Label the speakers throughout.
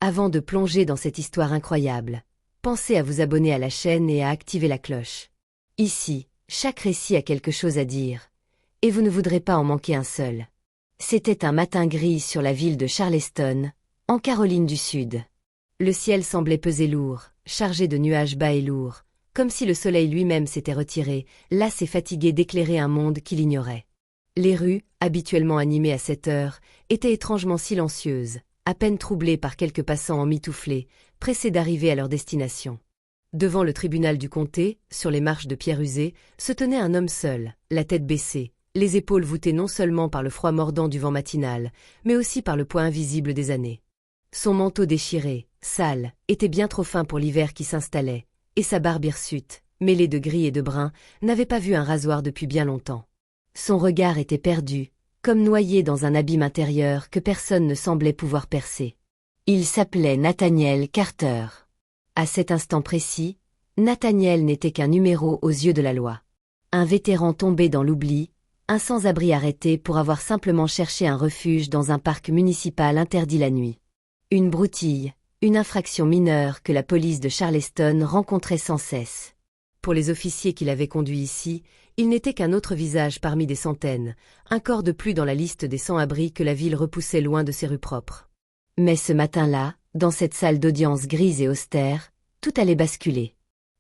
Speaker 1: Avant de plonger dans cette histoire incroyable, pensez à vous abonner à la chaîne et à activer la cloche. Ici, chaque récit a quelque chose à dire, et vous ne voudrez pas en manquer un seul. C'était un matin gris sur la ville de Charleston, en Caroline du Sud. Le ciel semblait peser lourd, chargé de nuages bas et lourds, comme si le soleil lui-même s'était retiré, las et fatigué d'éclairer un monde qu'il ignorait. Les rues, habituellement animées à cette heure, étaient étrangement silencieuses, à peine troublées par quelques passants emmitouflés, pressés d'arriver à leur destination. Devant le tribunal du comté, sur les marches de pierre usée, se tenait un homme seul, la tête baissée, les épaules voûtées non seulement par le froid mordant du vent matinal, mais aussi par le poids invisible des années. Son manteau déchiré, sale, était bien trop fin pour l'hiver qui s'installait, et sa barbe hirsute, mêlée de gris et de brun, n'avait pas vu un rasoir depuis bien longtemps. Son regard était perdu, comme noyé dans un abîme intérieur que personne ne semblait pouvoir percer. Il s'appelait Nathaniel Carter. À cet instant précis, Nathaniel n'était qu'un numéro aux yeux de la loi. Un vétéran tombé dans l'oubli, un sans-abri arrêté pour avoir simplement cherché un refuge dans un parc municipal interdit la nuit. Une broutille, une infraction mineure que la police de Charleston rencontrait sans cesse. Pour les officiers qui l'avaient conduit ici, il n'était qu'un autre visage parmi des centaines, un corps de plus dans la liste des sans-abri que la ville repoussait loin de ses rues propres. Mais ce matin-là, dans cette salle d'audience grise et austère, tout allait basculer.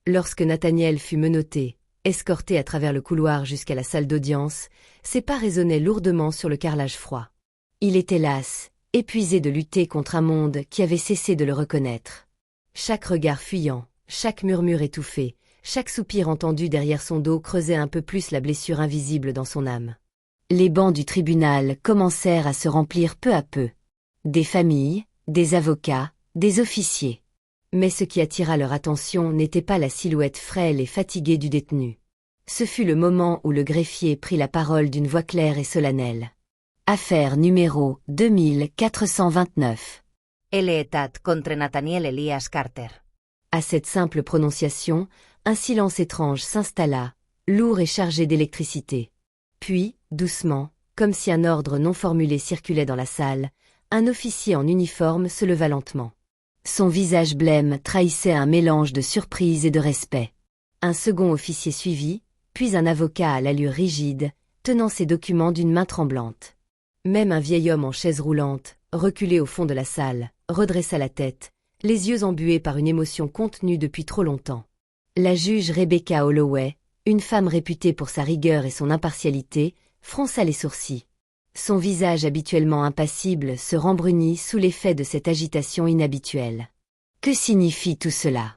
Speaker 1: Lorsque Nathaniel fut menotté, escorté à travers le couloir jusqu'à la salle d'audience, ses pas résonnaient lourdement sur le carrelage froid. Il était las, épuisé de lutter contre un monde qui avait cessé de le reconnaître. Chaque regard fuyant, chaque murmure étouffé, chaque soupir entendu derrière son dos creusait un peu plus la blessure invisible dans son âme. Les bancs du tribunal commencèrent à se remplir peu à peu. Des familles, des avocats, des officiers. Mais ce qui attira leur attention n'était pas la silhouette frêle et fatiguée du détenu. Ce fut le moment où le greffier prit la parole d'une voix claire et solennelle. Affaire numéro 2429.
Speaker 2: L.E.T.A.T. contre Nathaniel Elias Carter.
Speaker 1: À cette simple prononciation, un silence étrange s'installa, lourd et chargé d'électricité. Puis, doucement, comme si un ordre non formulé circulait dans la salle, un officier en uniforme se leva lentement. Son visage blême trahissait un mélange de surprise et de respect. Un second officier suivit, puis un avocat à l'allure rigide, tenant ses documents d'une main tremblante. Même un vieil homme en chaise roulante, reculé au fond de la salle, redressa la tête, les yeux embués par une émotion contenue depuis trop longtemps. La juge Rebecca Holloway, une femme réputée pour sa rigueur et son impartialité, fronça les sourcils. Son visage habituellement impassible se rembrunit sous l'effet de cette agitation inhabituelle. « Que signifie tout cela ?»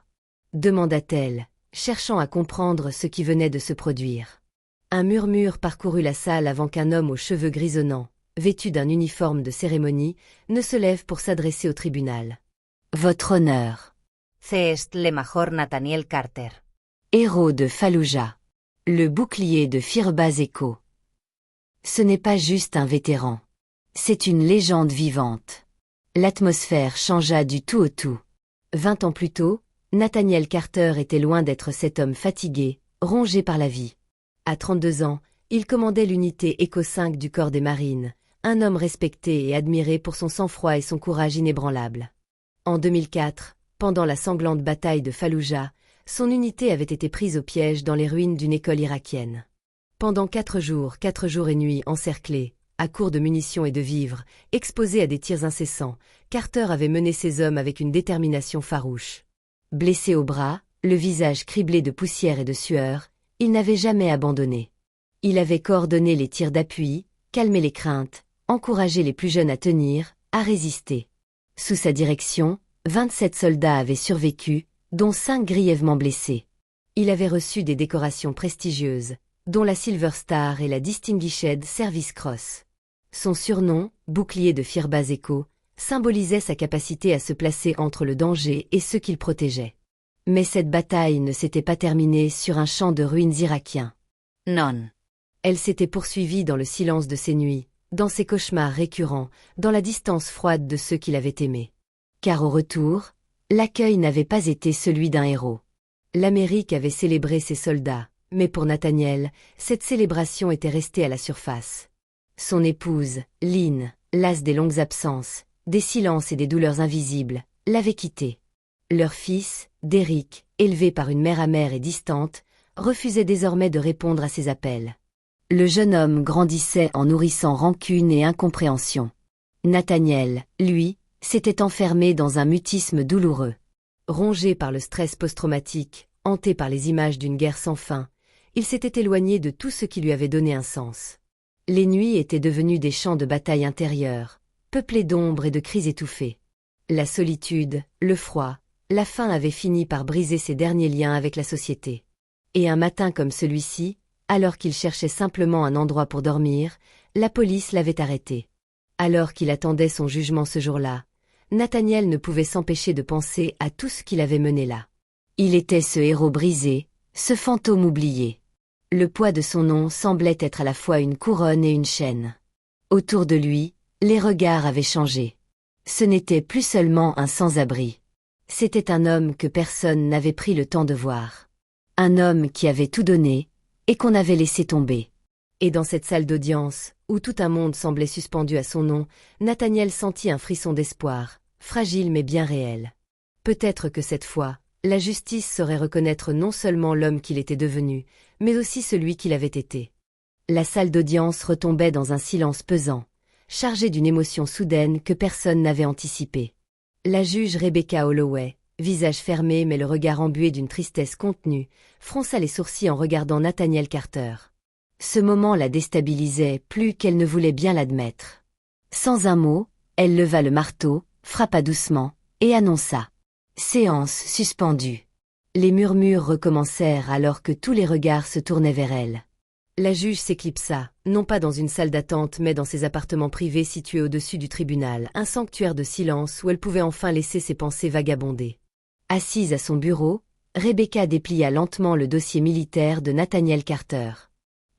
Speaker 1: demanda-t-elle, cherchant à comprendre ce qui venait de se produire. Un murmure parcourut la salle avant qu'un homme aux cheveux grisonnants, vêtu d'un uniforme de cérémonie, ne se lève pour s'adresser au tribunal. « Votre honneur. »
Speaker 2: C'est le major Nathaniel Carter.
Speaker 1: Héros de Fallujah. Le bouclier de Firbaz-Echo. Ce n'est pas juste un vétéran. C'est une légende vivante. L'atmosphère changea du tout au tout. 20 ans plus tôt, Nathaniel Carter était loin d'être cet homme fatigué, rongé par la vie. À 32 ans, il commandait l'unité Echo 5 du corps des marines, un homme respecté et admiré pour son sang-froid et son courage inébranlable. En 2004, pendant la sanglante bataille de Fallujah, son unité avait été prise au piège dans les ruines d'une école irakienne. Pendant 4 jours et nuits encerclés, à court de munitions et de vivres, exposés à des tirs incessants, Carter avait mené ses hommes avec une détermination farouche. Blessé au bras, le visage criblé de poussière et de sueur, il n'avait jamais abandonné. Il avait coordonné les tirs d'appui, calmé les craintes, encouragé les plus jeunes à tenir, à résister. Sous sa direction, 27 soldats avaient survécu, dont 5 grièvement blessés. Il avait reçu des décorations prestigieuses, dont la Silver Star et la Distinguished Service Cross. Son surnom, bouclier de Firbaz-Echo, symbolisait sa capacité à se placer entre le danger et ceux qu'il protégeait. Mais cette bataille ne s'était pas terminée sur un champ de ruines irakien.
Speaker 2: Non.
Speaker 1: Elle s'était poursuivie dans le silence de ses nuits, dans ses cauchemars récurrents, dans la distance froide de ceux qui l'avaient aimé. Car au retour, l'accueil n'avait pas été celui d'un héros. L'Amérique avait célébré ses soldats, mais pour Nathaniel, cette célébration était restée à la surface. Son épouse, Lynn, lasse des longues absences, des silences et des douleurs invisibles, l'avait quitté. Leur fils, Derrick, élevé par une mère amère et distante, refusait désormais de répondre à ses appels. Le jeune homme grandissait en nourrissant rancune et incompréhension. Nathaniel, lui, s'était enfermé dans un mutisme douloureux. Rongé par le stress post-traumatique, hanté par les images d'une guerre sans fin, il s'était éloigné de tout ce qui lui avait donné un sens. Les nuits étaient devenues des champs de bataille intérieurs, peuplés d'ombres et de cris étouffés. La solitude, le froid, la faim avaient fini par briser ses derniers liens avec la société. Et un matin comme celui-ci, alors qu'il cherchait simplement un endroit pour dormir, la police l'avait arrêté. Alors qu'il attendait son jugement ce jour-là, Nathaniel ne pouvait s'empêcher de penser à tout ce qu'il avait mené là. Il était ce héros brisé, ce fantôme oublié. Le poids de son nom semblait être à la fois une couronne et une chaîne. Autour de lui, les regards avaient changé. Ce n'était plus seulement un sans-abri. C'était un homme que personne n'avait pris le temps de voir. Un homme qui avait tout donné, et qu'on avait laissé tomber. Et dans cette salle d'audience, où tout un monde semblait suspendu à son nom, Nathaniel sentit un frisson d'espoir, fragile mais bien réel. Peut-être que cette fois, la justice saurait reconnaître non seulement l'homme qu'il était devenu, mais aussi celui qu'il avait été. La salle d'audience retombait dans un silence pesant, chargé d'une émotion soudaine que personne n'avait anticipée. La juge Rebecca Holloway, visage fermé mais le regard embué d'une tristesse contenue, fronça les sourcils en regardant Nathaniel Carter. Ce moment la déstabilisait plus qu'elle ne voulait bien l'admettre. Sans un mot, elle leva le marteau, frappa doucement, et annonça. Séance suspendue. Les murmures recommencèrent alors que tous les regards se tournaient vers elle. La juge s'éclipsa, non pas dans une salle d'attente mais dans ses appartements privés situés au-dessus du tribunal, un sanctuaire de silence où elle pouvait enfin laisser ses pensées vagabonder. Assise à son bureau, Rebecca déplia lentement le dossier militaire de Nathaniel Carter.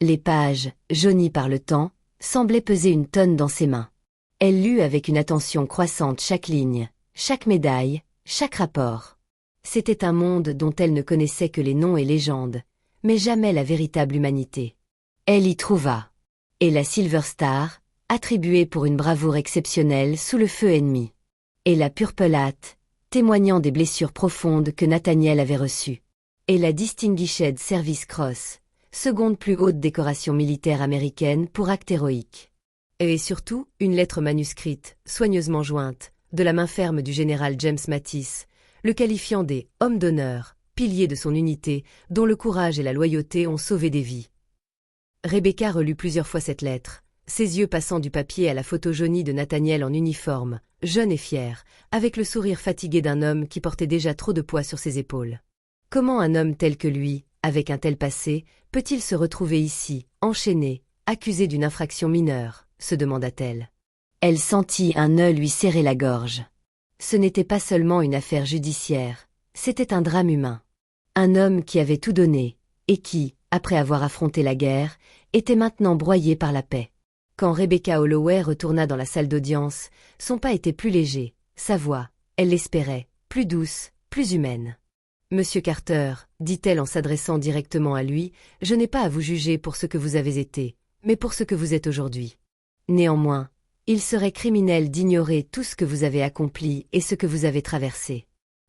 Speaker 1: Les pages, jaunies par le temps, semblaient peser une tonne dans ses mains. Elle lut avec une attention croissante chaque ligne, chaque médaille, chaque rapport. C'était un monde dont elle ne connaissait que les noms et légendes, mais jamais la véritable humanité. Elle y trouva. Et la Silver Star, attribuée pour une bravoure exceptionnelle sous le feu ennemi. Et la Purple-Hat, témoignant des blessures profondes que Nathaniel avait reçues. Et la Distinguished Service Cross, seconde plus haute décoration militaire américaine pour acte héroïque. Et surtout, une lettre manuscrite, soigneusement jointe, de la main ferme du général James Mattis, le qualifiant des « hommes d'honneur », piliers de son unité, dont le courage et la loyauté ont sauvé des vies. Rebecca relut plusieurs fois cette lettre, ses yeux passant du papier à la photo jaunie de Nathaniel en uniforme, jeune et fier, avec le sourire fatigué d'un homme qui portait déjà trop de poids sur ses épaules. Comment un homme tel que lui, avec un tel passé, peut-il se retrouver ici, enchaîné, accusé d'une infraction mineure, se demanda-t-elle. Elle sentit un nœud lui serrer la gorge. Ce n'était pas seulement une affaire judiciaire, c'était un drame humain. Un homme qui avait tout donné, et qui, après avoir affronté la guerre, était maintenant broyé par la paix. Quand Rebecca Holloway retourna dans la salle d'audience, son pas était plus léger, sa voix, elle l'espérait, plus douce, plus humaine. « Monsieur Carter, dit-elle en s'adressant directement à lui, je n'ai pas à vous juger pour ce que vous avez été, mais pour ce que vous êtes aujourd'hui. Néanmoins, il serait criminel d'ignorer tout ce que vous avez accompli et ce que vous avez traversé.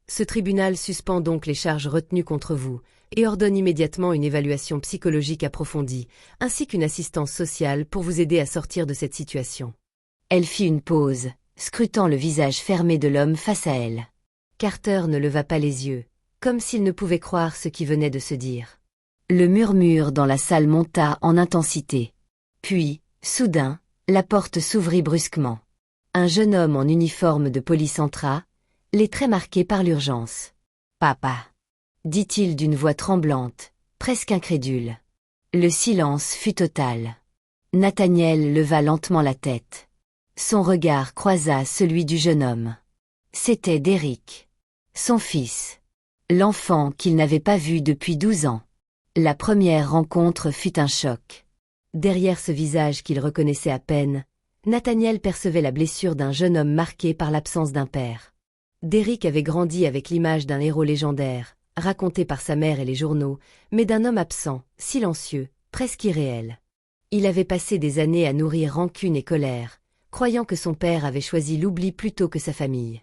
Speaker 1: Ce tribunal suspend donc les charges retenues contre vous et ordonne immédiatement une évaluation psychologique approfondie, ainsi qu'une assistance sociale pour vous aider à sortir de cette situation. » Elle fit une pause, scrutant le visage fermé de l'homme face à elle. Carter ne leva pas les yeux, comme s'il ne pouvait croire ce qui venait de se dire. Le murmure dans la salle monta en intensité. Puis, soudain, la porte s'ouvrit brusquement. Un jeune homme en uniforme de police entra, les traits marqués par l'urgence. « Papa » dit-il d'une voix tremblante, presque incrédule. Le silence fut total. Nathaniel leva lentement la tête. Son regard croisa celui du jeune homme. C'était Derrick, son fils. L'enfant qu'il n'avait pas vu depuis 12 ans. La première rencontre fut un choc. Derrière ce visage qu'il reconnaissait à peine, Nathaniel percevait la blessure d'un jeune homme marqué par l'absence d'un père. Derrick avait grandi avec l'image d'un héros légendaire, raconté par sa mère et les journaux, mais d'un homme absent, silencieux, presque irréel. Il avait passé des années à nourrir rancune et colère, croyant que son père avait choisi l'oubli plutôt que sa famille.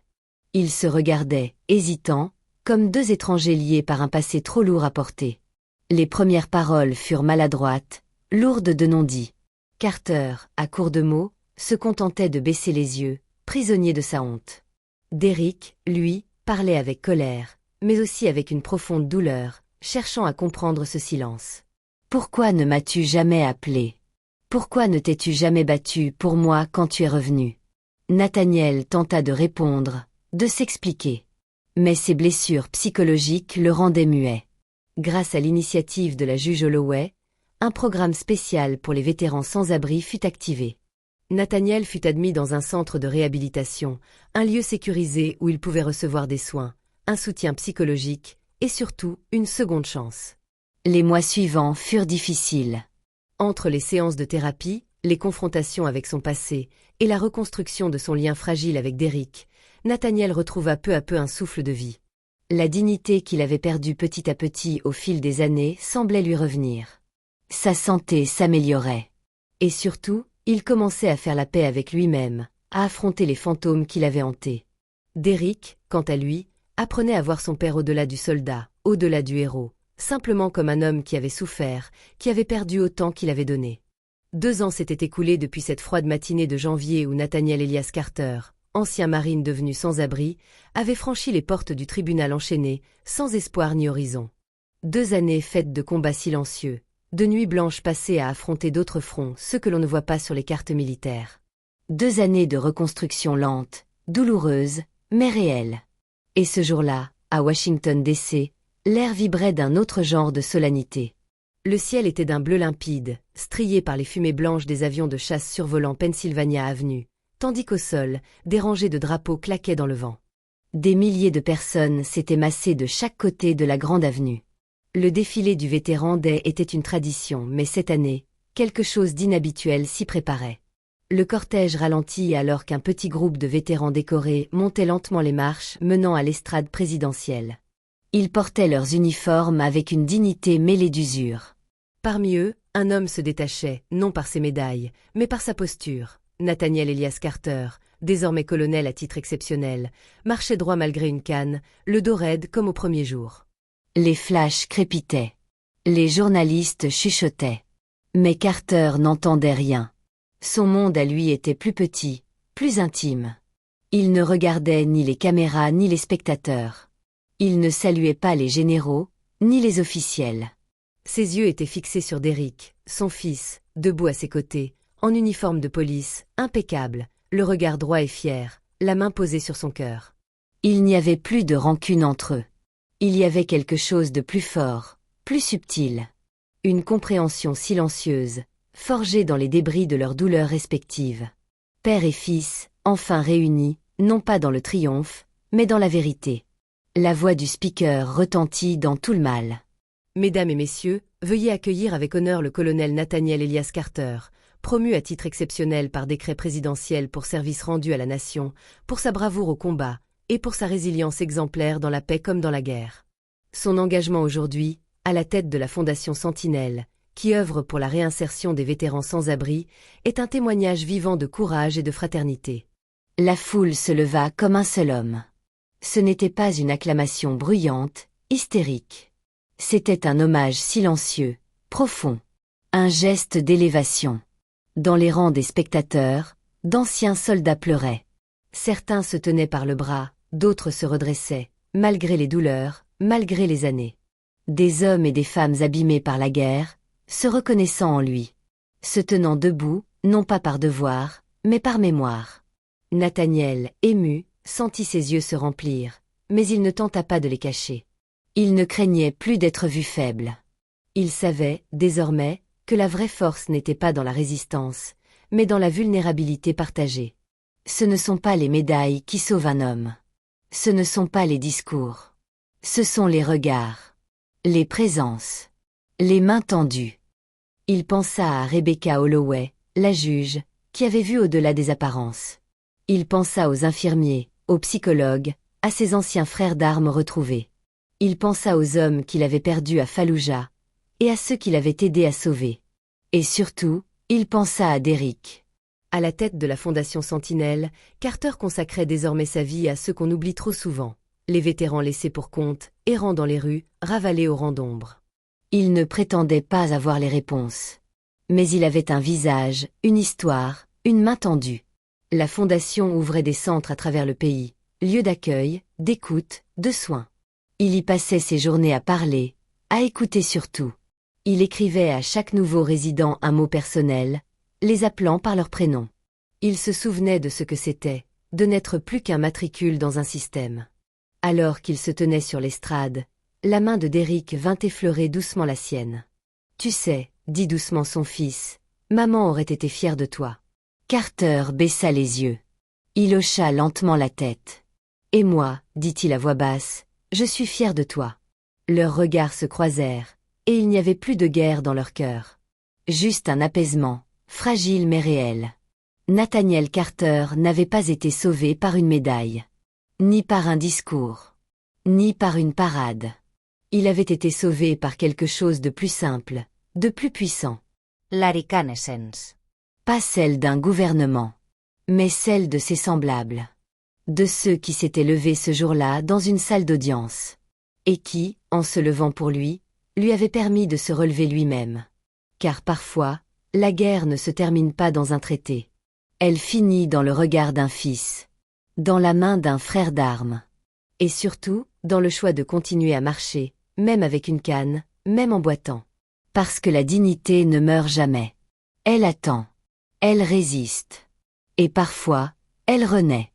Speaker 1: Ils se regardaient, hésitants, comme deux étrangers liés par un passé trop lourd à porter. Les premières paroles furent maladroites, lourdes de non-dits. Carter, à court de mots, se contentait de baisser les yeux, prisonnier de sa honte. Derrick, lui, parlait avec colère, mais aussi avec une profonde douleur, cherchant à comprendre ce silence. « Pourquoi ne m'as-tu jamais appelé? Pourquoi ne t'es-tu jamais battu pour moi quand tu es revenu ?» Nathaniel tenta de répondre, de s'expliquer. Mais ses blessures psychologiques le rendaient muet. Grâce à l'initiative de la juge Holloway, un programme spécial pour les vétérans sans-abri fut activé. Nathaniel fut admis dans un centre de réhabilitation, un lieu sécurisé où il pouvait recevoir des soins, un soutien psychologique et surtout une seconde chance. Les mois suivants furent difficiles. Entre les séances de thérapie, les confrontations avec son passé et la reconstruction de son lien fragile avec Derrick, Nathaniel retrouva peu à peu un souffle de vie. La dignité qu'il avait perdue petit à petit au fil des années semblait lui revenir. Sa santé s'améliorait. Et surtout, il commençait à faire la paix avec lui-même, à affronter les fantômes qui l'avaient hanté. Derrick, quant à lui, apprenait à voir son père au-delà du soldat, au-delà du héros, simplement comme un homme qui avait souffert, qui avait perdu autant qu'il avait donné. 2 ans s'étaient écoulés depuis cette froide matinée de janvier où Nathaniel Elias Carter, ancien marine devenu sans-abri, avait franchi les portes du tribunal enchaîné, sans espoir ni horizon. 2 années faites de combats silencieux, de nuits blanches passées à affronter d'autres fronts, ceux que l'on ne voit pas sur les cartes militaires. 2 années de reconstruction lente, douloureuse, mais réelle. Et ce jour-là, à Washington D.C., l'air vibrait d'un autre genre de solennité. Le ciel était d'un bleu limpide, strié par les fumées blanches des avions de chasse survolant Pennsylvania Avenue, tandis qu'au sol, des rangées de drapeaux claquaient dans le vent. Des milliers de personnes s'étaient massées de chaque côté de la grande avenue. Le défilé du vétéran Day était une tradition, mais cette année, quelque chose d'inhabituel s'y préparait. Le cortège ralentit alors qu'un petit groupe de vétérans décorés montait lentement les marches menant à l'estrade présidentielle. Ils portaient leurs uniformes avec une dignité mêlée d'usure. Parmi eux, un homme se détachait, non par ses médailles, mais par sa posture. Nathaniel Elias Carter, désormais colonel à titre exceptionnel, marchait droit malgré une canne, le dos raide comme au premier jour. Les flashs crépitaient. Les journalistes chuchotaient. Mais Carter n'entendait rien. Son monde à lui était plus petit, plus intime. Il ne regardait ni les caméras ni les spectateurs. Il ne saluait pas les généraux, ni les officiels. Ses yeux étaient fixés sur Derrick, son fils, debout à ses côtés, en uniforme de police, impeccable, le regard droit et fier, la main posée sur son cœur. Il n'y avait plus de rancune entre eux. Il y avait quelque chose de plus fort, plus subtil. Une compréhension silencieuse, forgée dans les débris de leurs douleurs respectives. Père et fils, enfin réunis, non pas dans le triomphe, mais dans la vérité. La voix du speaker retentit dans tout le mal. Mesdames et messieurs, veuillez accueillir avec honneur le colonel Nathaniel Elias Carter, promu à titre exceptionnel par décret présidentiel pour service rendu à la nation, pour sa bravoure au combat, et pour sa résilience exemplaire dans la paix comme dans la guerre. Son engagement aujourd'hui, à la tête de la Fondation Sentinelle, qui œuvre pour la réinsertion des vétérans sans-abri, est un témoignage vivant de courage et de fraternité. La foule se leva comme un seul homme. Ce n'était pas une acclamation bruyante, hystérique. C'était un hommage silencieux, profond. Un geste d'élévation. Dans les rangs des spectateurs, d'anciens soldats pleuraient. Certains se tenaient par le bras, d'autres se redressaient, malgré les douleurs, malgré les années. Des hommes et des femmes abîmés par la guerre, se reconnaissant en lui. Se tenant debout, non pas par devoir, mais par mémoire. Nathaniel, ému, sentit ses yeux se remplir, mais il ne tenta pas de les cacher. Il ne craignait plus d'être vu faible. Il savait, désormais, que la vraie force n'était pas dans la résistance, mais dans la vulnérabilité partagée. Ce ne sont pas les médailles qui sauvent un homme. Ce ne sont pas les discours. Ce sont les regards, les présences, les mains tendues. Il pensa à Rebecca Holloway, la juge, qui avait vu au-delà des apparences. Il pensa aux infirmiers, aux psychologues, à ses anciens frères d'armes retrouvés. Il pensa aux hommes qu'il avait perdus à Fallujah, et à ceux qu'il avait aidé à sauver. Et surtout, il pensa à Derrick. À la tête de la Fondation Sentinelle, Carter consacrait désormais sa vie à ceux qu'on oublie trop souvent, les vétérans laissés pour compte, errant dans les rues, ravalés au rang d'ombre. Il ne prétendait pas avoir les réponses. Mais il avait un visage, une histoire, une main tendue. La Fondation ouvrait des centres à travers le pays, lieux d'accueil, d'écoute, de soins. Il y passait ses journées à parler, à écouter surtout. Il écrivait à chaque nouveau résident un mot personnel, les appelant par leur prénom. Il se souvenait de ce que c'était, de n'être plus qu'un matricule dans un système. Alors qu'il se tenait sur l'estrade, la main de Derrick vint effleurer doucement la sienne. « Tu sais, » dit doucement son fils, « maman aurait été fière de toi. » Carter baissa les yeux. Il hocha lentement la tête. « Et moi, » dit-il à voix basse, « je suis fier de toi. » Leurs regards se croisèrent, et il n'y avait plus de guerre dans leur cœur. Juste un apaisement, fragile mais réel. Nathaniel Carter n'avait pas été sauvé par une médaille, ni par un discours, ni par une parade. Il avait été sauvé par quelque chose de plus simple, de plus puissant.
Speaker 2: La reconnaissance.
Speaker 1: Pas celle d'un gouvernement, mais celle de ses semblables. De ceux qui s'étaient levés ce jour-là dans une salle d'audience. Et qui, en se levant pour lui avait permis de se relever lui-même. Car parfois, la guerre ne se termine pas dans un traité. Elle finit dans le regard d'un fils, dans la main d'un frère d'armes. Et surtout, dans le choix de continuer à marcher, même avec une canne, même en boitant. Parce que la dignité ne meurt jamais. Elle attend. Elle résiste. Et parfois, elle renaît.